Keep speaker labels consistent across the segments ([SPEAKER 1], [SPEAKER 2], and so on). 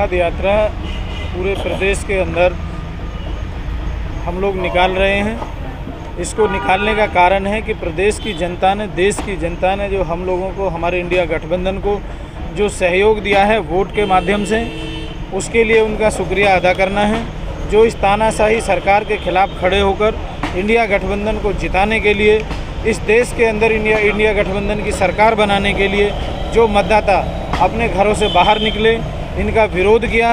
[SPEAKER 1] पद यात्रा पूरे प्रदेश के अंदर हम लोग निकाल रहे हैं। इसको निकालने का कारण है कि प्रदेश की जनता ने, देश की जनता ने जो हम लोगों को, हमारे इंडिया गठबंधन को जो सहयोग दिया है वोट के माध्यम से, उसके लिए उनका शुक्रिया अदा करना है। जो इस तानाशाही सरकार के खिलाफ खड़े होकर इंडिया गठबंधन को जिताने के लिए, इस देश के अंदर इंडिया गठबंधन की सरकार बनाने के लिए जो मतदाता अपने घरों से बाहर निकले, इनका विरोध किया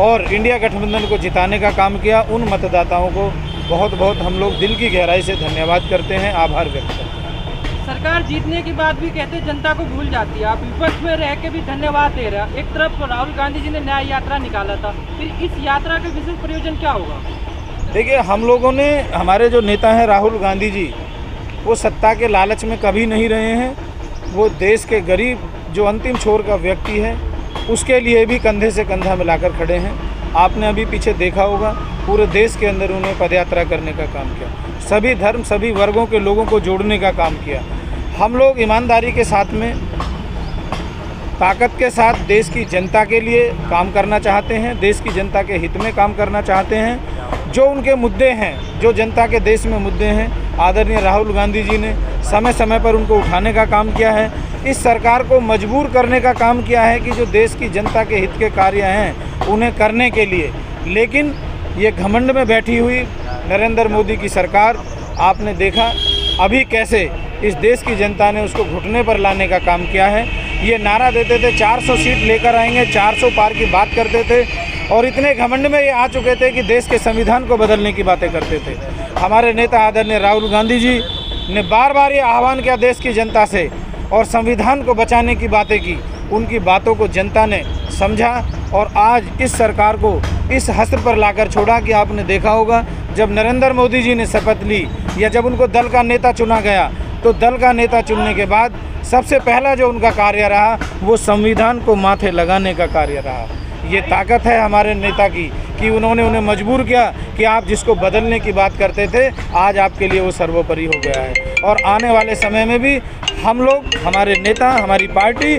[SPEAKER 1] और इंडिया गठबंधन को जिताने का काम किया, उन मतदाताओं को बहुत बहुत हम लोग दिल की गहराई से धन्यवाद करते हैं, आभार व्यक्त करते हैं।
[SPEAKER 2] सरकार जीतने के बाद भी कहते हैं जनता को भूल जाती है। आप विपक्ष में रह के भी धन्यवाद दे रहे हैं। एक तरफ राहुल गांधी जी ने न्याय यात्रा निकाला था, फिर इस यात्रा का विशेष प्रयोजन क्या होगा?
[SPEAKER 1] देखिए, हम लोगों ने, हमारे जो नेता हैं राहुल गांधी जी, वो सत्ता के लालच में कभी नहीं रहे हैं। वो देश के गरीब, जो अंतिम छोर का व्यक्ति है, उसके लिए भी कंधे से कंधा मिलाकर खड़े हैं। आपने अभी पीछे देखा होगा, पूरे देश के अंदर उन्हें पदयात्रा करने का काम किया, सभी धर्म, सभी वर्गों के लोगों को जोड़ने का काम किया। हम लोग ईमानदारी के साथ में, ताकत के साथ देश की जनता के लिए काम करना चाहते हैं, देश की जनता के हित में काम करना चाहते हैं। जो उनके मुद्दे हैं, जो जनता के देश में मुद्दे हैं, आदरणीय राहुल गांधी जी ने समय समय पर उनको उठाने का काम किया है। इस सरकार को मजबूर करने का काम किया है कि जो देश की जनता के हित के कार्य हैं उन्हें करने के लिए। लेकिन ये घमंड में बैठी हुई नरेंद्र मोदी की सरकार, आपने देखा अभी कैसे इस देश की जनता ने उसको घुटने पर लाने का काम किया है। ये नारा देते थे 400 सीट लेकर आएंगे, 400 पार की बात करते थे और इतने घमंड में ये आ चुके थे कि देश के संविधान को बदलने की बातें करते थे। हमारे नेता आदरणीय राहुल गांधी जी ने बार बार ये आह्वान किया देश की जनता से और संविधान को बचाने की बातें की। उनकी बातों को जनता ने समझा और आज इस सरकार को इस हस्त्र पर लाकर छोड़ा कि आपने देखा होगा, जब नरेंद्र मोदी जी ने शपथ ली या जब उनको दल का नेता चुना गया, तो दल का नेता चुनने के बाद सबसे पहला जो उनका कार्य रहा वो संविधान को माथे लगाने का कार्य रहा। ये ताकत है हमारे नेता की कि उन्होंने उन्हें मजबूर किया कि आप जिसको बदलने की बात करते थे, आज आपके लिए वो सर्वोपरि हो गया है। और आने वाले समय में भी हम लोग, हमारे नेता, हमारी पार्टी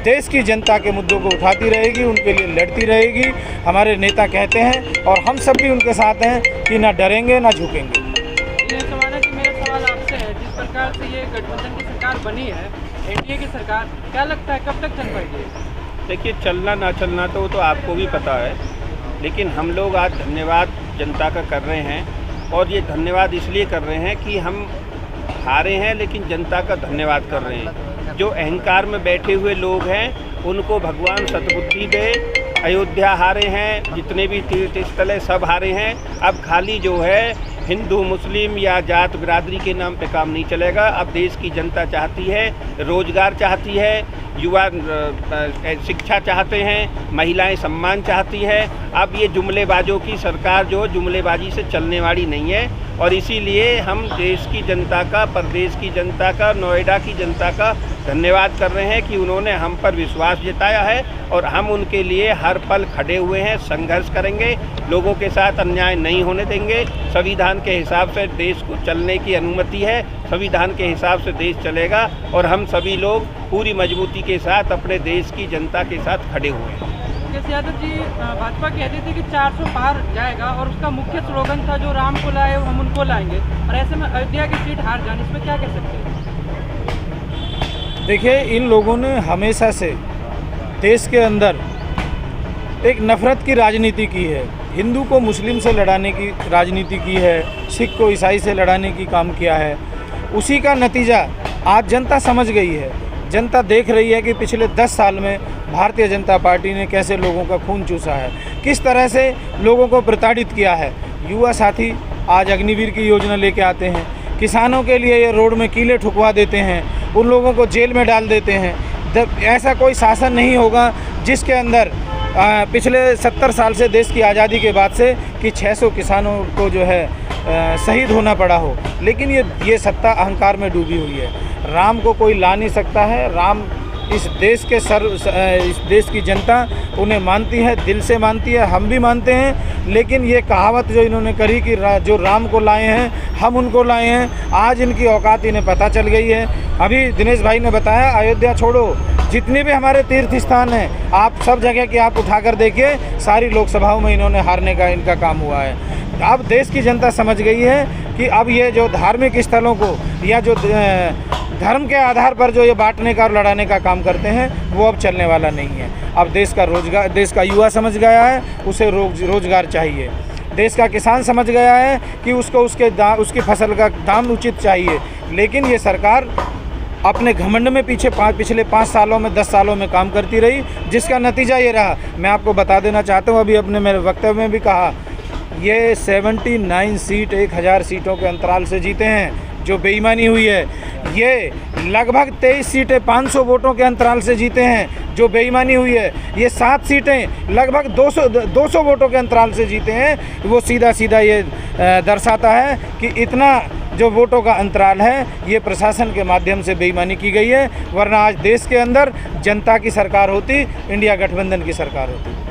[SPEAKER 1] देश की जनता के मुद्दों को उठाती रहेगी, उनके लिए लड़ती रहेगी। हमारे नेता कहते हैं और हम सब भी उनके साथ हैं कि ना डरेंगे ना झुकेंगे।
[SPEAKER 2] ये सवाल है कि मेरा सवाल आपसे है, जिस प्रकार से ये गठबंधन की सरकार बनी है, एनडीए की सरकार, क्या लगता है कब तक चल पाएगी?
[SPEAKER 3] देखिए, चलना ना चलना तो आपको भी पता है, लेकिन हम लोग आज धन्यवाद जनता का कर रहे हैं और ये धन्यवाद इसलिए कर रहे हैं कि हम हारे हैं लेकिन जनता का धन्यवाद कर रहे हैं। जो अहंकार में बैठे हुए लोग हैं उनको भगवान सद्बुद्धि दे। अयोध्या हारे हैं, जितने भी तीर्थ स्थल है सब हारे हैं। अब खाली जो है हिंदू मुस्लिम या जात बिरादरी के नाम पे काम नहीं चलेगा। अब देश की जनता चाहती है, रोजगार चाहती है, युवा शिक्षा चाहते हैं, महिलाएं सम्मान चाहती है। अब ये जुमलेबाजों की सरकार जो जुमलेबाजी से चलने वाली नहीं है और इसीलिए हम देश की जनता का, प्रदेश की जनता का, नोएडा की जनता का धन्यवाद कर रहे हैं कि उन्होंने हम पर विश्वास जताया है और हम उनके लिए हर पल खड़े हुए हैं। संघर्ष करेंगे, लोगों के साथ अन्याय नहीं होने देंगे। संविधान के हिसाब से देश को चलने की अनुमति है, संविधान के हिसाब से देश चलेगा और हम सभी लोग पूरी मजबूती के साथ अपने देश की जनता के साथ खड़े हुए हैं।
[SPEAKER 2] जैसे यादव जी, भाजपा कहती थी कि 400 पार जाएगा और उसका मुख्य स्लोगन था जो राम को लाए हम उनको लाएंगे, और ऐसे में अयोध्या की सीट हार जाने, इसमें क्या कह सकते हैं?
[SPEAKER 1] देखिए, इन लोगों ने हमेशा से देश के अंदर एक नफ़रत की राजनीति की है। हिंदू को मुस्लिम से लड़ाने की राजनीति की है, सिख को ईसाई से लड़ाने की काम किया है। उसी का नतीजा आज जनता समझ गई है। जनता देख रही है कि पिछले 10 साल में भारतीय जनता पार्टी ने कैसे लोगों का खून चूसा है, किस तरह से लोगों को प्रताड़ित किया है। युवा साथी आज अग्निवीर की योजना लेके आते हैं, किसानों के लिए ये रोड में कीले ठुकवा देते हैं, उन लोगों को जेल में डाल देते हैं। ऐसा कोई शासन नहीं होगा जिसके अंदर पिछले 70 साल से, देश की आज़ादी के बाद से, कि 600 किसानों को जो है शहीद होना पड़ा हो। लेकिन ये सत्ता अहंकार में डूबी हुई है। राम को कोई ला नहीं सकता है। राम इस देश के इस देश की जनता उन्हें मानती है, दिल से मानती है, हम भी मानते हैं। लेकिन ये कहावत जो इन्होंने करी कि जो राम को लाए हैं हम उनको लाए हैं, आज इनकी औकात इन्हें पता चल गई है। अभी दिनेश भाई ने बताया, अयोध्या छोड़ो, जितने भी हमारे तीर्थ स्थान हैं, आप सब जगह की आप उठाकर देखिए, सारी लोकसभाओं में इन्होंने हारने का इनका काम हुआ है। अब देश की जनता समझ गई है कि अब ये जो धार्मिक स्थलों को या जो धर्म के आधार पर जो ये बांटने का और लड़ाने का काम करते हैं, वो अब चलने वाला नहीं है। अब देश का युवा समझ गया है, उसे रोजगार चाहिए। देश का किसान समझ गया है कि उसको उसकी फसल का दाम उचित चाहिए। लेकिन ये सरकार अपने घमंड में पिछले 5 सालों में 10 सालों में काम करती रही, जिसका नतीजा ये रहा। मैं आपको बता देना चाहता हूँ, अभी अपने मेरे वक्तव्य में भी कहा, ये 79 सीट 1000 सीटों के अंतराल से जीते हैं, जो बेईमानी हुई है। ये लगभग 23 सीटें 500 वोटों के अंतराल से जीते हैं, जो बेईमानी हुई है। ये 7 सीटें लगभग 200 वोटों के अंतराल से जीते हैं। वो सीधा सीधा ये दर्शाता है कि इतना जो वोटों का अंतराल है, ये प्रशासन के माध्यम से बेईमानी की गई है। वरना आज देश के अंदर जनता की सरकार होती, इंडिया गठबंधन की सरकार होती।